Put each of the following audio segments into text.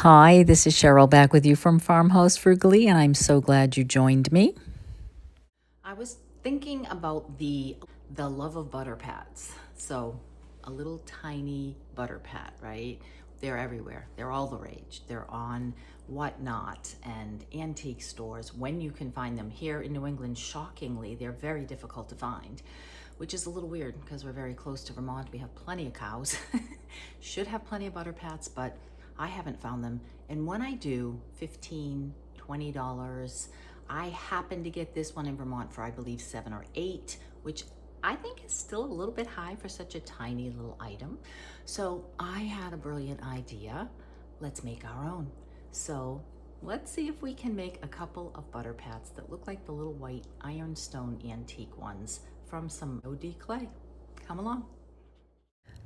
Hi, this is Cheryl back with you from Farmhouse Frugally, and I'm so glad you joined me. I was thinking about the love of butter pats. So, a little tiny butter pat, right? They're everywhere. They're all the rage. They're on Whatnot and antique stores when you can find them. Here in New England, shockingly, they're very difficult to find, which is a little weird because we're very close to Vermont. We have plenty of cows. Should have plenty of butter pats, but I haven't found them. And when I do, $15, $20. I happen to get this one in Vermont for, I believe, 7 or 8, which I think is still a little bit high for such a tiny little item. So I had a brilliant idea. Let's make our own. So let's see if we can make a couple of butter pats that look like the little white ironstone antique ones from some OD clay. Come along.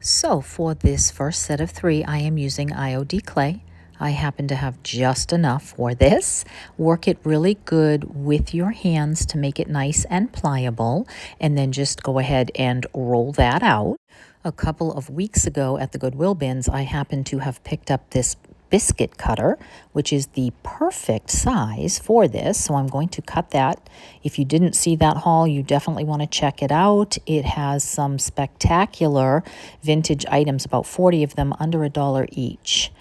So for this first set of 3, I am using IOD clay. I happen to have just enough for this. Work it really good with your hands to make it nice and pliable, and then just go ahead and roll that out. A couple of weeks ago at the Goodwill bins, I happened to have picked up this biscuit cutter, which is the perfect size for this. So I'm going to cut that. If you didn't see that haul, you definitely want to check it out. It has some spectacular vintage items, about 40 of them, under $1 each.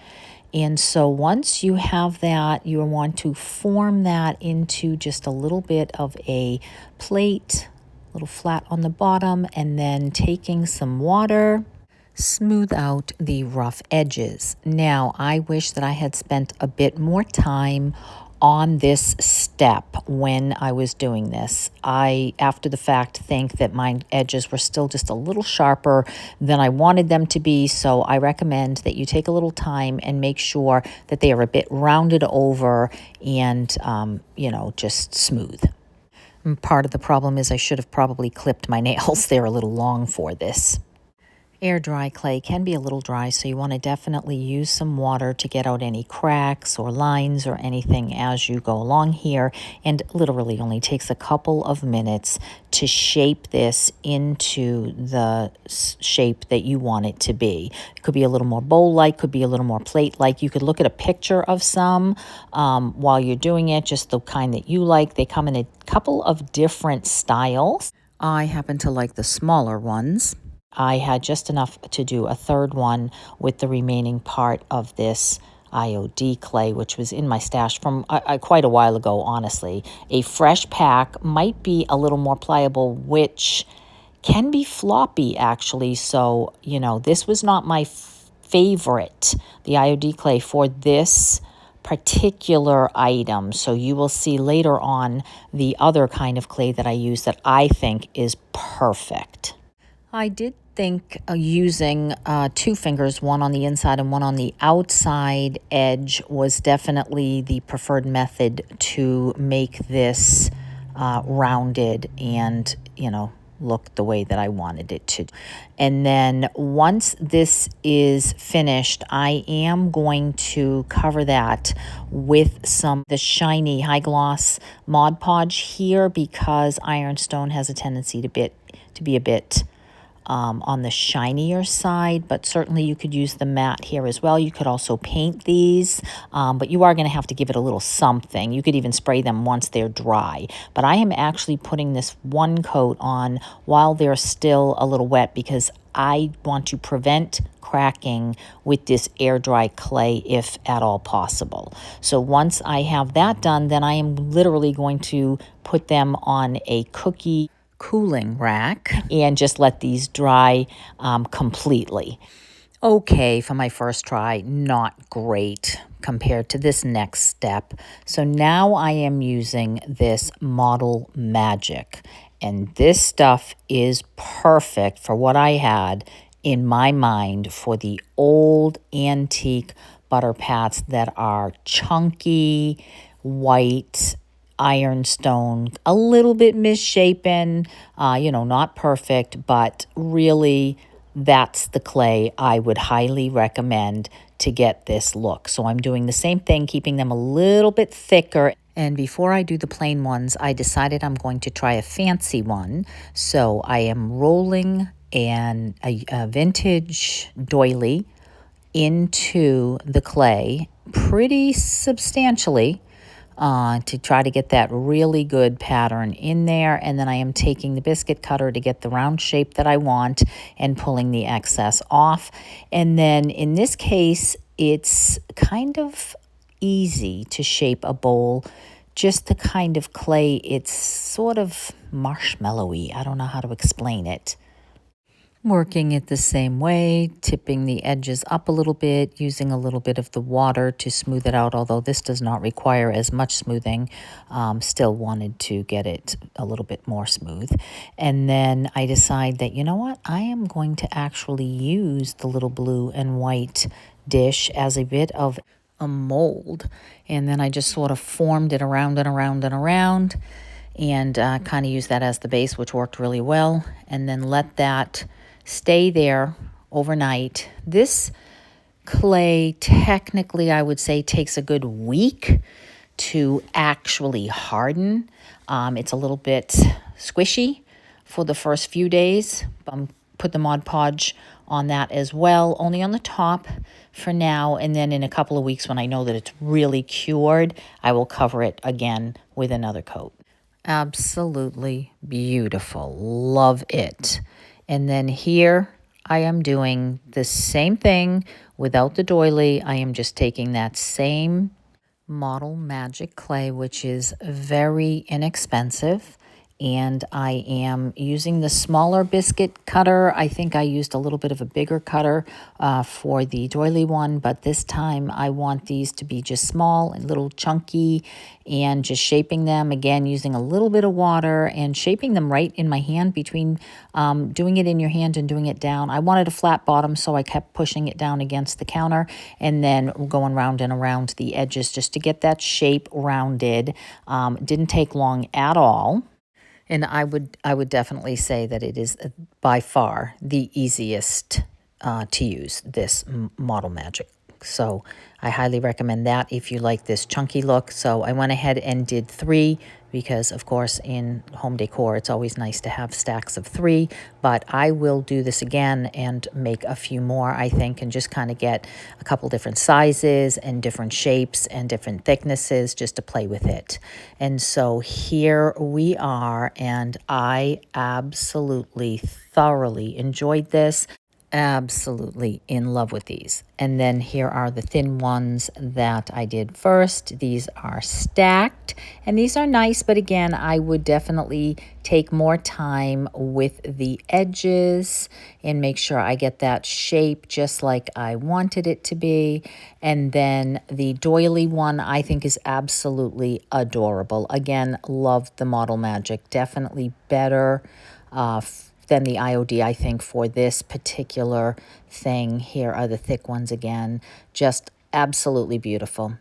And so once you have that, you want to form that into just a little bit of a plate, a little flat on the bottom, and then taking some water, smooth out the rough edges. Now, I wish that I had spent a bit more time on this step when I was doing this. I, after the fact, think that my edges were still just a little sharper than I wanted them to be, so I recommend that you take a little time and make sure that they are a bit rounded over and, just smooth. And part of the problem is I should have probably clipped my nails. They're a little long for this. Air dry clay can be a little dry, so you want to definitely use some water to get out any cracks or lines or anything as you go along here. And literally only takes a couple of minutes to shape this into the shape that you want it to be. It could be a little more bowl-like, could be a little more plate-like. You could look at a picture of some while you're doing it, just the kind that you like. They come in a couple of different styles. I happen to like the smaller ones. I had just enough to do a third one with the remaining part of this IOD clay, which was in my stash from quite a while ago, honestly. A fresh pack might be a little more pliable, which can be floppy, actually. So, this was not my favorite, the IOD clay, for this particular item. So you will see later on the other kind of clay that I use that I think is perfect. I did think using 2 fingers, one on the inside and one on the outside edge, was definitely the preferred method to make this rounded and, look the way that I wanted it to. And then once this is finished, I am going to cover that with the shiny high gloss Mod Podge here, because ironstone has a tendency to be a bit on the shinier side, but certainly you could use the matte here as well. You could also paint these, but you are going to have to give it a little something. You could even spray them once they're dry. But I am actually putting this one coat on while they're still a little wet, because I want to prevent cracking with this air dry clay if at all possible. So once I have that done, then I am literally going to put them on a cookie cooling rack and just let these dry completely. Okay, for my first try, not great compared to this next step. So now I am using this Model Magic, and this stuff is perfect for what I had in my mind for the old antique butter pats that are chunky, white, ironstone, a little bit misshapen, not perfect, but really that's the clay I would highly recommend to get this look. So I'm doing the same thing, keeping them a little bit thicker. And before I do the plain ones, I decided I'm going to try a fancy one. So I am rolling a vintage doily into the clay pretty substantially to try to get that really good pattern in there. And then I am taking the biscuit cutter to get the round shape that I want and pulling the excess off. And then in this case, it's kind of easy to shape a bowl. Just the kind of clay, it's sort of marshmallowy. I don't know how to explain it. Working it the same way, tipping the edges up a little bit, using a little bit of the water to smooth it out, although this does not require as much smoothing. Still wanted to get it a little bit more smooth. And then I decide that, you know what, I am going to actually use the little blue and white dish as a bit of a mold. And then I just sort of formed it around and around and around and kind of used that as the base, which worked really well. And then let that stay there overnight. This clay, technically, I would say takes a good week to actually harden. It's a little bit squishy for the first few days. Put the Mod Podge on that as well, only on the top for now. And then in a couple of weeks, when I know that it's really cured, I will cover it again with another coat. Absolutely beautiful. Love it. And then here I am doing the same thing without the doily. I am just taking that same Model Magic clay, which is very inexpensive. And I am using the smaller biscuit cutter. I think I used a little bit of a bigger cutter for the doily one, but this time I want these to be just small and little chunky, and just shaping them, again, using a little bit of water and shaping them right in my hand between doing it in your hand and doing it down. I wanted a flat bottom, so I kept pushing it down against the counter and then going round and around the edges just to get that shape rounded. Didn't take long at all. And I would definitely say that it is by far the easiest to use, this Model Magic. So I highly recommend that if you like this chunky look. So I went ahead and did 3 because, of course, in home decor, it's always nice to have stacks of 3. But I will do this again and make a few more, I think, and just kind of get a couple different sizes and different shapes and different thicknesses just to play with it. And so here we are, and I absolutely thoroughly enjoyed this. Absolutely in love with these. And then here are the thin ones that I did first. These are stacked, and these are nice, but again, I would definitely take more time with the edges and make sure I get that shape just like I wanted it to be. And then the doily one I think is absolutely adorable. Again, love the Model Magic. Definitely better than the IOD, I think, for this particular thing. Here are the thick ones again. Just absolutely beautiful.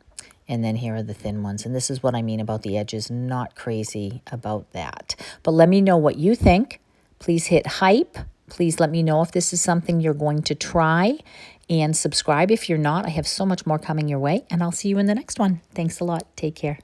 And then here are the thin ones. And this is what I mean about the edges. Not crazy about that. But let me know what you think. Please hit hype. Please let me know if this is something you're going to try. And subscribe if you're not. I have so much more coming your way. And I'll see you in the next one. Thanks a lot. Take care.